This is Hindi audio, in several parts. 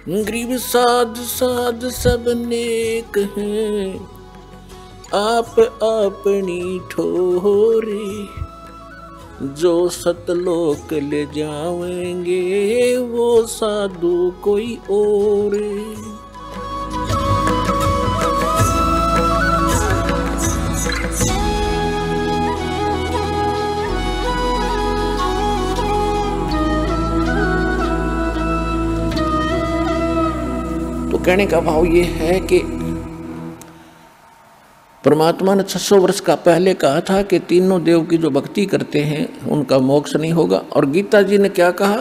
गरीब साध साध सब नेक हैं, आप अपनी ठोरे, जो सतलोक ले जाएंगे वो साधु कोई और। तो कहने का भाव ये है कि परमात्मा ने 600 वर्ष का पहले कहा था कि तीनों देव की जो भक्ति करते हैं उनका मोक्ष नहीं होगा। और गीता जी ने क्या कहा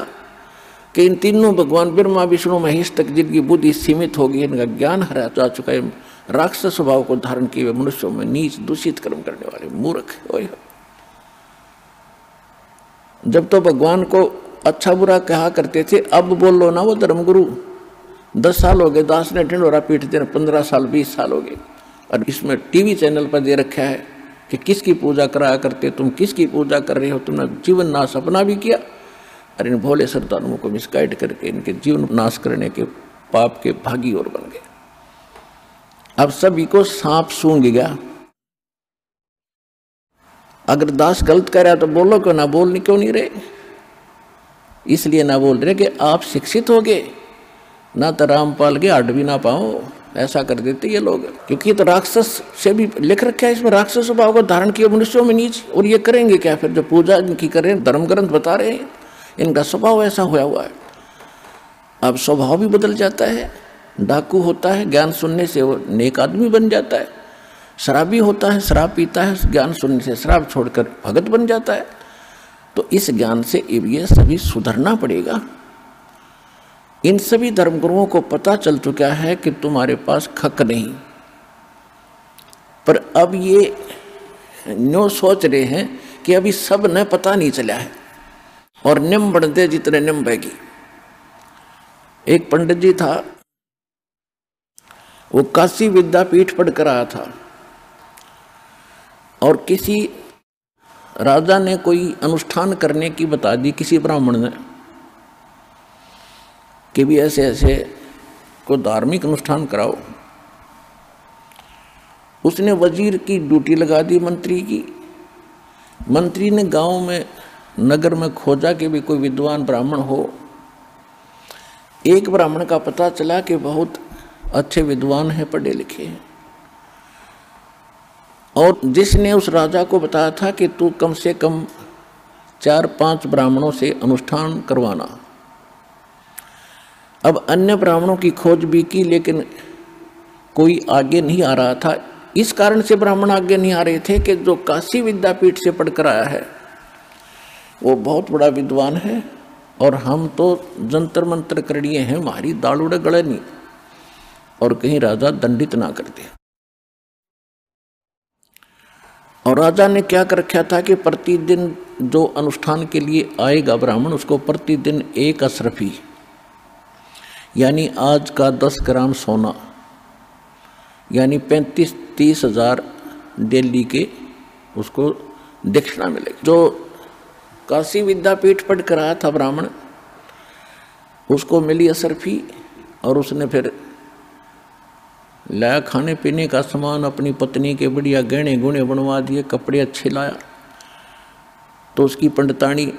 कि इन तीनों भगवान ब्रह्मा विष्णु महेश तक जिनकी बुद्धि सीमित होगी, इनका ज्ञान हरा जा चुका है, राक्षस स्वभाव को धारण किए हुए मनुष्यों में नीच दूषित कर्म करने वाले मूर्ख। जब तो भगवान को अच्छा बुरा कहा करते थे, अब बोलो ना वो धर्मगुरु। 10 साल हो गए दास ने ढिंढोरा पीट देना, 15 साल 20 साल हो गए। और इसमें टीवी चैनल पर दे रखा है कि किसकी पूजा कराया करते, तुम किसकी पूजा कर रहे हो, तुमने जीवन नाश अपना भी किया और इन भोले श्रद्धालुओं को मिसगाइड करके इनके जीवन नाश करने के पाप के भागी और बन गए। अब सभी को सांप सूंघ गया। अगर दास गलत कर रहा तो बोलो क्यों, ना बोलने क्यों नहीं रहे? इसलिए ना बोल रहे कि आप शिक्षित हो गए, ना तो रामपाल के हट भी ना पाओ, ऐसा कर देते ये लोग। क्योंकि तो राक्षस से भी लिख रखा है इसमें, राक्षस स्वभाव को धारण किया मनुष्यों में नीच। और ये करेंगे क्या फिर? जो पूजा इनकी कर रहे हैं, धर्म ग्रंथ बता रहे हैं, इनका स्वभाव ऐसा हुआ हुआ है। अब स्वभाव भी बदल जाता है। डाकू होता है, ज्ञान सुनने से वो नेक आदमी बन जाता है। शराबी होता है, शराब पीता है, ज्ञान सुनने से शराब छोड़कर भगत बन जाता है। तो इस ज्ञान से ये सभी सुधरना पड़ेगा। इन सभी धर्मगुरुओं को पता चल चुका है कि तुम्हारे पास खक नहीं, पर अब ये न्यो सोच रहे हैं कि अभी सब न पता नहीं चला है और निम बढ़ते जितने निम बहेगी। एक पंडित जी था, वो काशी विद्यापीठ पढ़ कर आया था और किसी राजा ने कोई अनुष्ठान करने की बता दी, किसी ब्राह्मण ने, कि भी ऐसे ऐसे को धार्मिक अनुष्ठान कराओ। उसने वजीर की ड्यूटी लगा दी, मंत्री की। मंत्री ने गांव में नगर में खोजा कि भी कोई विद्वान ब्राह्मण हो। एक ब्राह्मण का पता चला कि बहुत अच्छे विद्वान हैं, पढ़े लिखे हैं, और जिसने उस राजा को बताया था कि तू कम से कम 4-5 ब्राह्मणों से अनुष्ठान करवाना। अब अन्य ब्राह्मणों की खोज भी की, लेकिन कोई आगे नहीं आ रहा था। इस कारण से ब्राह्मण आगे नहीं आ रहे थे कि जो काशी विद्यापीठ से पढ़कर आया है वो बहुत बड़ा विद्वान है और हम तो जंतर मंत्र करिए हैं, हमारी दाल उड़े गले नहीं, और कहीं राजा दंडित ना कर दे। और राजा ने क्या कर रखा था कि प्रतिदिन जो अनुष्ठान के लिए आएगा ब्राह्मण, उसको प्रतिदिन 1 अशरफी, यानी आज का 10 ग्राम सोना, यानी 35-30 हज़ार दिल्ली के उसको दक्षिणा मिलेगी। जो काशी विद्यापीठ पढ़ कर आया था ब्राह्मण, उसको मिली अशरफी, और उसने फिर लाया खाने पीने का सामान, अपनी पत्नी के बढ़िया गहने गुणे बनवा दिए, कपड़े अच्छे लाया। तो उसकी पंडितानी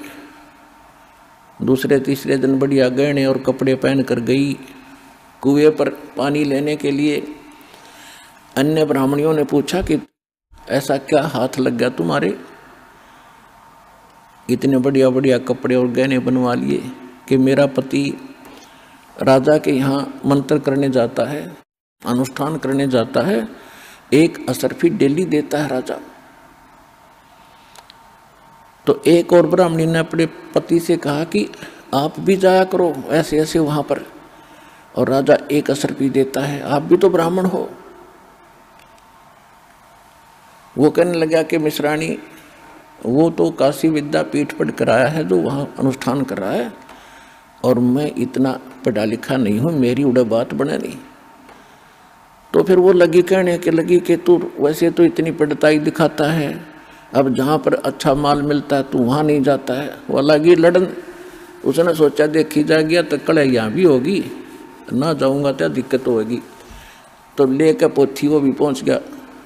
दूसरे तीसरे दिन बढ़िया गहने और कपड़े पहन कर गई कुएं पर पानी लेने के लिए। अन्य ब्राह्मणियों ने पूछा कि ऐसा क्या हाथ लग गया तुम्हारे, इतने बढ़िया बढ़िया कपड़े और गहने बनवा लिए? कि मेरा पति राजा के यहाँ मंत्र करने जाता है, अनुष्ठान करने जाता है, 1 अशरफी डेली देता है राजा। तो एक और ब्राह्मणी ने अपने पति से कहा कि आप भी जाया करो ऐसे ऐसे वहाँ पर, और राजा 1 अशरफी देता है, आप भी तो ब्राह्मण हो। वो कहने लगा कि मिश्राणी, वो तो काशी विद्यापीठ पढ़ कर आया है जो वहाँ अनुष्ठान कर रहा है, और मैं इतना पढ़ा लिखा नहीं हूँ, मेरी उड़े बात बने नहीं। तो फिर वो कहने के लगी कि तू वैसे तो इतनी पढ़ताई दिखाता है, अब जहाँ पर अच्छा माल मिलता है तू वहाँ नहीं जाता है। वो लगी लड़न। उसने सोचा देखी जा गया तो कड़े यहाँ भी होगी, ना जाऊंगा तो दिक्कत होगी। तो लेकर पोथी वो भी पहुंच गया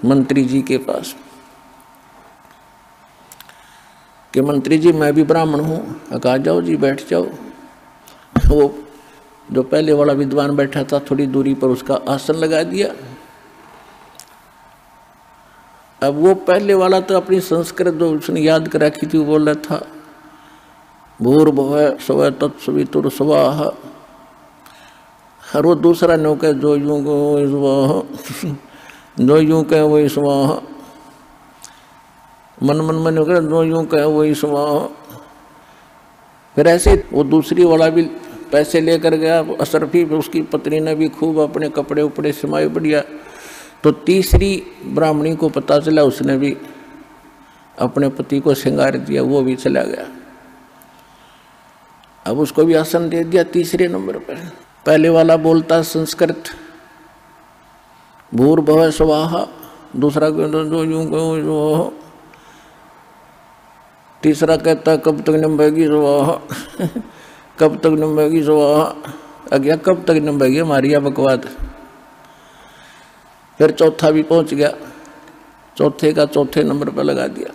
मंत्री जी के पास कि मंत्री जी मैं भी ब्राह्मण हूँ। कहा जाओ जी बैठ जाओ। वो जो पहले वाला विद्वान बैठा था थोड़ी दूरी पर उसका आसन लगा दिया। अब वो पहले वाला तो अपनी संस्कृत जो उसने याद कर रखी थी वो बोल रहा था भूर्भुवः स्वः तत्सवितुर्वरेण्यं। और वो दूसरा नौका जो यूं कहे जो यूं कहे वही स्वाहा, मन मन मन कर जो यूं कहे वही स्वाहा। फिर ऐसे वो दूसरी वाला भी पैसे लेकर गया अशरफी, उसकी पत्नी ने भी खूब अपने कपड़े उपड़े सिमाए बढ़िया। तो तीसरी ब्राह्मणी को पता चला, उसने भी अपने पति को श्रृंगार दिया, वो भी चला गया। अब उसको भी आसन दे दिया तीसरे नंबर पर। पहले वाला बोलता संस्कृत भूर्भुवः स्वः, दूसरा कहता जो यूं कहो, तीसरा कहता कब तक नंबेगी स्वाहा कब तक नंबेगी स्वाहा। अज्ञा कब तक नंबेगी हमारी बकवाद। फिर चौथा भी पहुंच गया, चौथे का चौथे नंबर पर लगा दिया।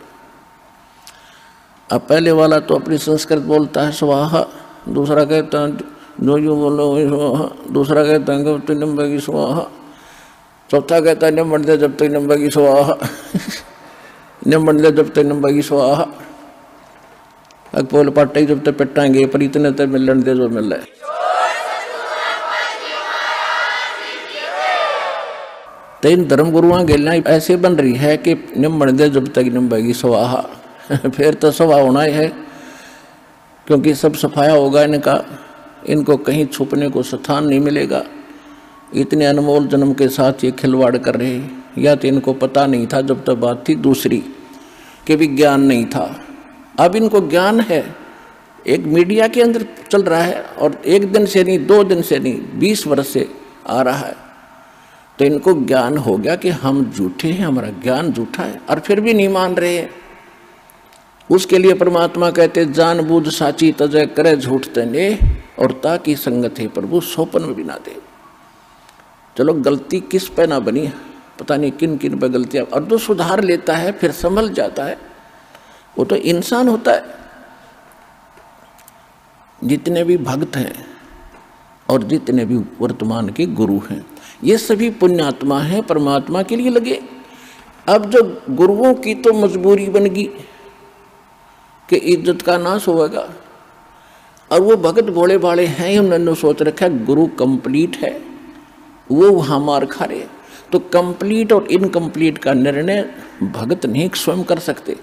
अब पहले वाला तो अपनी संस्कृत बोलता है स्वाहा, दूसरा कहता है जो यूं बोलो वही स्वाहा, दूसरा कहता है कब तक नंबेगी स्वाहा, चौथा कहता है निम्बन दे जब तक नंबेगी स्वाहा निम्बन दे जब तक नंबेगी स्वाहा। अकपोल पाटे जब तक पिटाएंगे पर इतने तक मिलन दे जो मिल रहा है। तो इन धर्म गुरुओं गेलना ऐसे बन रही है कि निम्बन दे जब तक निम्बेगी स्वाहा फिर तो सवा होना ही है, क्योंकि सब सफाया होगा इनका, इनको कहीं छुपने को स्थान नहीं मिलेगा। इतने अनमोल जन्म के साथ ये खिलवाड़ कर रहे हैं। या तो इनको पता नहीं था जब तक बात थी दूसरी कि भी ज्ञान नहीं था। अब इनको ज्ञान है, एक मीडिया के अंदर चल रहा है और एक दिन से नहीं 2 दिन से नहीं 20 वर्ष से आ रहा है। तो इनको ज्ञान हो गया कि हम झूठे हैं, हमारा ज्ञान झूठा है, और फिर भी नहीं मान रहे हैं। उसके लिए परमात्मा कहते जान बूझ साची तजय करे झूठ तने, और ताकि संगत है प्रभु सोपन में भी ना दे। चलो गलती किस पे ना बनी, पता नहीं किन किन पे गलतियां, और जो सुधार लेता है फिर संभल जाता है, वो तो इंसान होता है। जितने भी भक्त हैं और जितने भी वर्तमान के गुरु हैं, ये सभी पुण्यात्मा हैं, परमात्मा के लिए लगे। अब जो गुरुओं की तो मजबूरी बन गई कि इज्जत का नाश होगा, और वो भगत भोले भाले हैं, उन्होंने सोच रखा है गुरु कंप्लीट है, वो वहाँ मार खा रहे। तो कंप्लीट और इनकम्प्लीट का निर्णय भगत नहीं स्वयं कर सकते।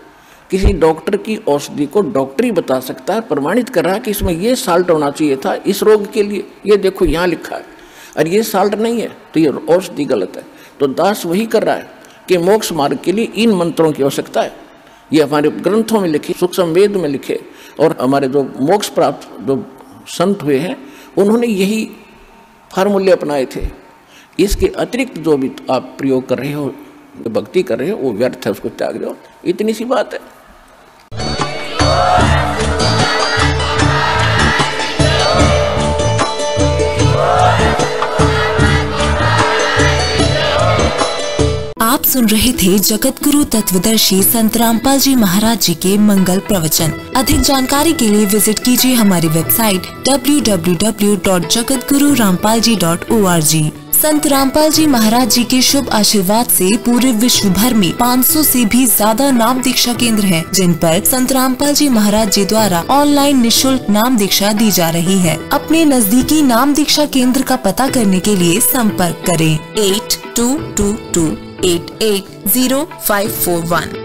किसी डॉक्टर की औषधि को डॉक्टर ही बता सकता है, प्रमाणित कर रहा है कि इसमें ये साल्ट होना चाहिए था इस रोग के लिए, ये देखो यहाँ लिखा है, और ये साल्ट नहीं है तो ये औषधि गलत है। तो दास वही कर रहा है कि मोक्ष मार्ग के लिए इन मंत्रों की आवश्यकता है। ये हमारे ग्रंथों में लिखे, सूक्ष्म वेद में लिखे, और हमारे जो मोक्ष प्राप्त जो संत हुए हैं उन्होंने यही फार्मूले अपनाए थे। इसके अतिरिक्त जो भी आप प्रयोग कर रहे हो, भक्ति कर रहे हो, वो व्यर्थ है, उसको त्याग दो। इतनी सी बात है। आप सुन रहे थे जगत गुरु तत्वदर्शी संत रामपाल जी महाराज जी के मंगल प्रवचन। अधिक जानकारी के लिए विजिट कीजिए हमारी वेबसाइट www.jagatgururampalji.org। संत रामपाल जी महाराज जी के शुभ आशीर्वाद से पूरे विश्व भर में 500 से भी ज्यादा नाम दीक्षा केंद्र हैं, जिन पर संत रामपाल जी महाराज जी द्वारा ऑनलाइन निशुल्क नाम दीक्षा दी जा रही है। अपने नजदीकी नाम दीक्षा केंद्र का पता करने के लिए संपर्क करें 8222880541।